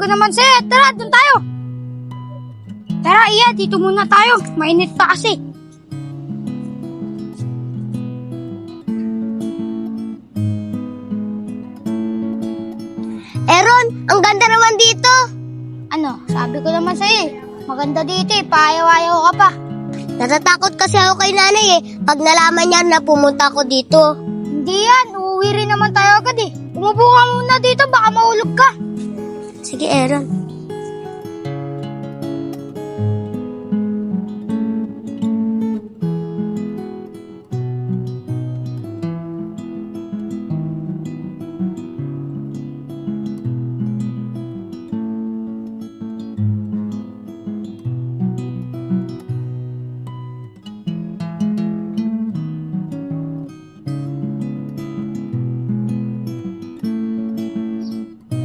ko naman sa'yo. Tara, doon tayo. Tara, Iya, dito muna tayo. Mainit pa kasi. Aaron, ang ganda naman dito. Ano, sabi ko naman sa'yo eh. Maganda dito eh, paayaw-ayaw ka pa. Natatakot kasi ako kay nanay eh. Pag nalaman niya na pumunta ako dito. Hindi yan, uuwi rin naman tayo agad eh. Umupo ka muna dito, baka mahulog ka. Sige, Aaron.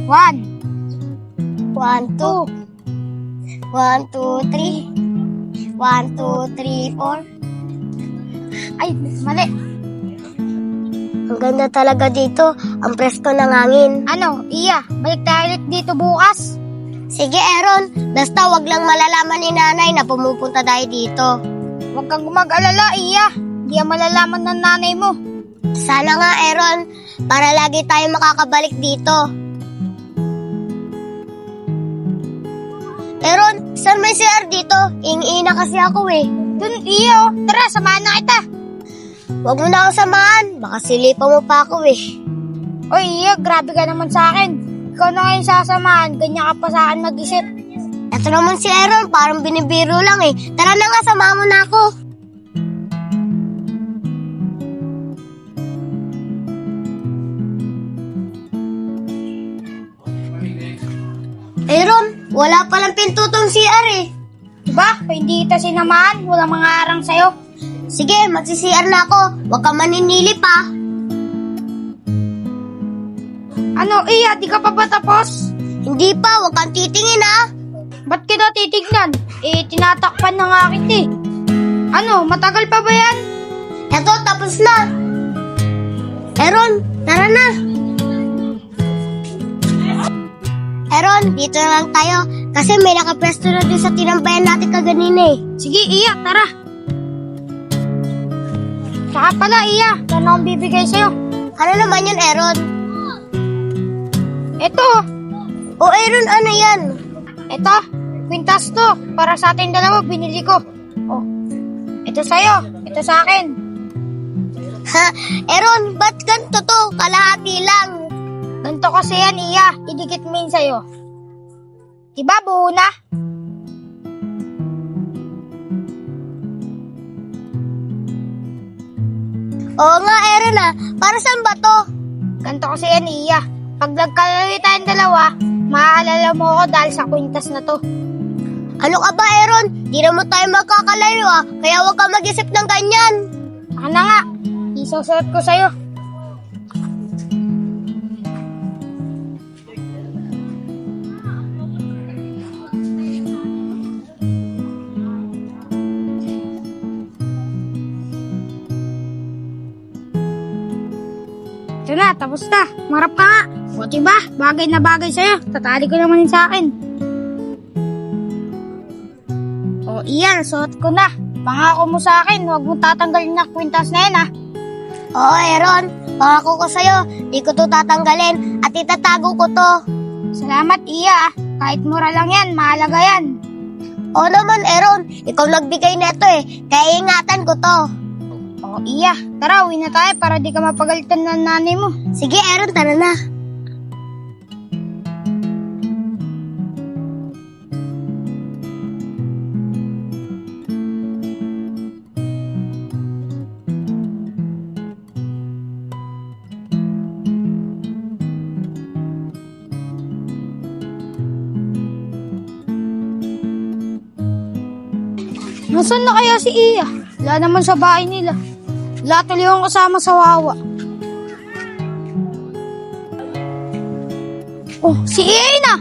One, 1, 2. two, 1, 2, 3. 1, 2, 3, 4. ay, mali. Ang ganda talaga dito. Ang presko ng hangin. Ano, Iya, balik tayo ulit dito bukas. Sige, Aaron. Basta wag lang malalaman ni nanay na pumupunta tayo dito. Huwag kang mag-alala, Iya. Di ang malalaman ng nanay mo. Sana nga, Aaron. Para lagi tayo makakabalik dito. Aaron, saan may CR dito? Ing-ina kasi ako eh. Dun, Iya, oh. Tara, samahan na kita. Huwag mo na akong samahan. Baka silipan mo pa ako eh. Oy, Iya, grabe ka naman sa akin. Ikaw na ngayon sasamahan, ganyan ka pa sa akin mag-isip. Ito naman si Aaron, parang binibiro lang eh. Tara na nga, samahan mo na ako. Aaron, wala palang pinto tong CR eh. Diba? Kung hindi kita sinamahan, walang mga arang sa'yo. Sige, magsi-CR na ako. Huwag ka maninili pa. Ano, Iya, di ka pa ba tapos? Hindi pa, huwag kang titingin ah. Ba't kita titignan? Eh, tinatakpan na nga kita eh. Ano, matagal pa ba yan? Eto, tapos na. Aaron, tara na. Aaron, dito na lang tayo. Kasi may nakapwesto na din sa tinambayan natin kaganina eh. Sige, Iya, tara. Saka pala, Iya, ano akong bibigay sa'yo? Ano naman yun, Aaron? Ito, O Aaron, ano yan? ito, kwintas to. Para sa ating dalawa, binili ko. Oh, ito sa'yo, ito sa akin. Ha? Aaron, ba't ganito to? Kalahati lang. Ganito kasi yan, Iya. Idikit mo yun sa'yo. Diba, buo na? Oo nga, Aaron ah. Para saan ba to? Ganito kasi yan, Iya. Pag nagkalawin tayong dalawa, maaalala mo ako dahil sa kwintas na to. Ano ka ba, Aaron? Di naman tayo magkakalayo ah. Kaya huwag ka mag-isip ng ganyan. Ako na nga, isusuot ko sa'yo. Ito na, tapos na. Marap ka nga. O diba, bagay na bagay sa'yo. Tatali ko naman yun sa akin. O iyan, suot ko na. Pangako mo sa akin, huwag mong tatanggalin na kwintas na yan, ha? Oo, Aaron. Pangako ko sa'yo. Di ko to tatanggalin at itatago ko to. Salamat, Iya, ah. Kahit mura lang yan, mahalaga yan. Oo naman, Aaron. Ikaw nagbigay neto eh. Kaya ingatan ko to. O Iya, tara, uwi na tayo para di ka mapagalitan ng nanay mo. Sige, Aaron, tara na. Nasaan na kaya si Iya? Wala naman sa bahay nila. Wala tuloy akong kasama sa Wawa. Oh, si Iya na!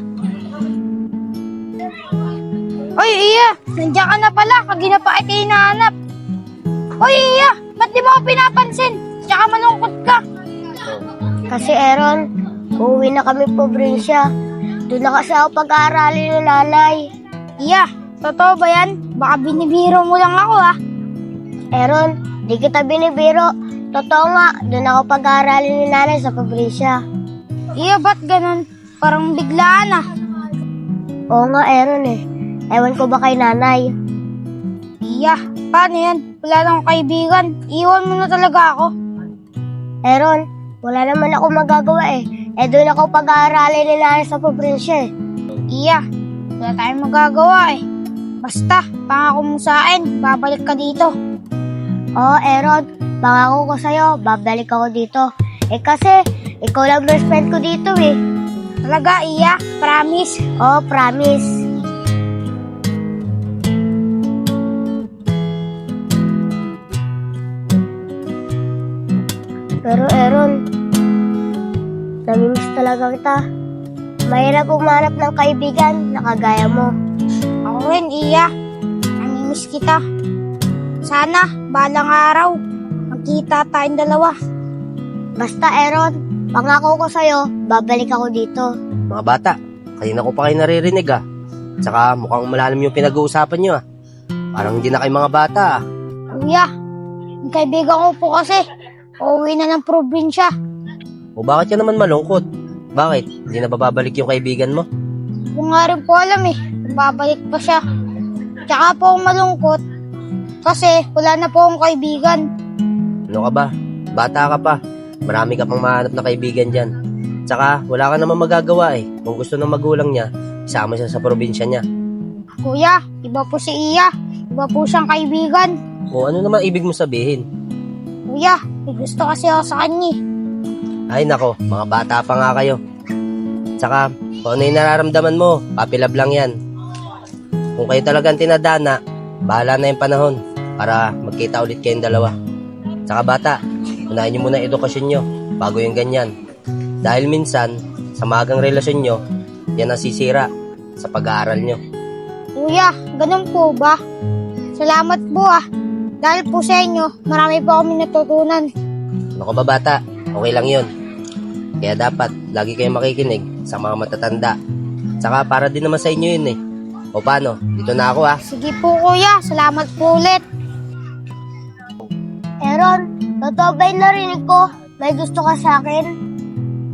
Oy, Iya! Nandiyan ka na pala. Kagina pa kita hinahanap. Oy, Iya! Ba't di mo ako pinapansin? Tsaka malungkot ka. Kasi, Aaron, uuwi na kami probinsya. Doon na kasi ako pag-aaralin ni nanay. Iya, totoo ba yan? Baka binibiro mo lang ako Aaron, di kita binibiro. Totoo nga, doon ako pag-aaralin ni nanay sa probinsya. Iya, ba't ganun? Parang biglaan Oo nga, Aaron eh. Ewan ko ba kay nanay? Iya, paano yan? Wala na akong kaibigan. Iwan mo na talaga ako. Aaron, wala naman ako magagawa eh. Doon ako pag-aaralin ni nanay sa probinsya eh. Iya, wala tayong magagawa Basta, pangako mo sa akin, babalik ka dito. Oo, Aaron, pangako ko sa'yo, babalik ako dito. Kasi, ikaw lang best friend ko dito eh. Talaga, Iya? Promise? Oo, promise. Pero Aaron, namimiss talaga kita. Mahirap umanap ng kaibigan na kagaya mo. Ako rin, Iya. Namimiss kita. Sana, balang araw, magkita tayong dalawa. Basta Aaron, pangako ko sa'yo, babalik ako dito. Mga bata, kanina ko pa kayo naririnig Tsaka mukhang malalim yung pinag-uusapan nyo Parang hindi na kayo mga bata Kuya, yung kaibigan ko po kasi, uuwi na ng probinsya. O bakit ka naman malungkot? Bakit? Hindi na babalik yung kaibigan mo? Kung nga rin po alam kung babalik pa siya. Tsaka po akong malungkot, kasi wala na po akong kaibigan. Ano ka ba? Bata ka pa. Marami ka pang mahanap na kaibigan dyan. Tsaka wala ka naman magagawa Kung gusto ng magulang niya, isama siya sa probinsya niya. Kuya, iba po si Iya. Iba po siyang kaibigan. O ano naman ibig mo sabihin? Kuya, may gusto kasi ako sa kanya. Ay nako, mga bata pa nga kayo. Tsaka, kung ano yung nararamdaman mo, papilab lang yan. Kung kayo talagang tinadana, bahala na yung panahon para magkita ulit kayong dalawa. Tsaka bata, unahin nyo muna yung edukasyon nyo bago yung ganyan. Dahil minsan, sa magang relasyon nyo, yan ang sisira sa pag-aaral nyo. Kuya, ganun po ba? Salamat po Dahil po sa inyo, marami po kami natutunan. Ano ka ba bata? Okay lang yun. Kaya dapat, lagi kayong makikinig sa mga matatanda. Tsaka para din naman sa inyo yun O paano? Dito na ako Sige po kuya, salamat po ulit. Aaron, totoo ba yung narinig ko? May gusto ka sa akin?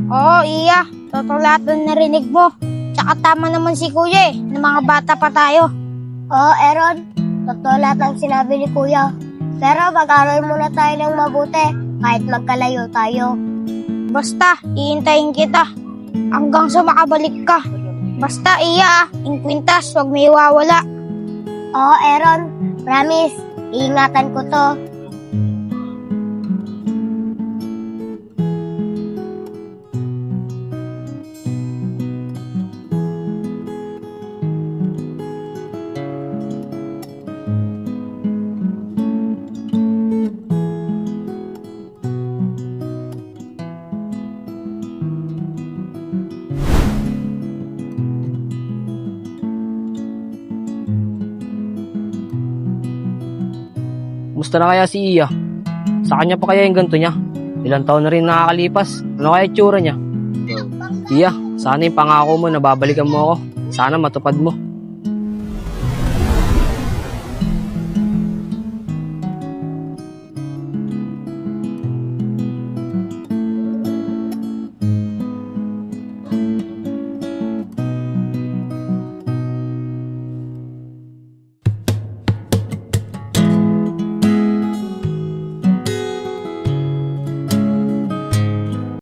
Oo, Iya. Totoo lahat ng narinig mo. Tsaka tama naman si kuya na mga bata pa tayo. Oo, Aaron. Totoo lahat ng sinabi ni Kuya. Pero mag-aral muna tayo ng mabuti kahit magkalayo tayo. Basta, iintayin kita hanggang sa makabalik ka. Basta, Iya in kwintas, huwag may iwawala. Oo, Aaron. Promise, iingatan ko to. Musta na kaya si Iya? Sa kanya pa kaya yung ganito niya? Ilang taon na rin nakakalipas. Ano kaya itsura niya? Iya, sana yung pangako mo na babalikan mo ako. Sana matupad mo.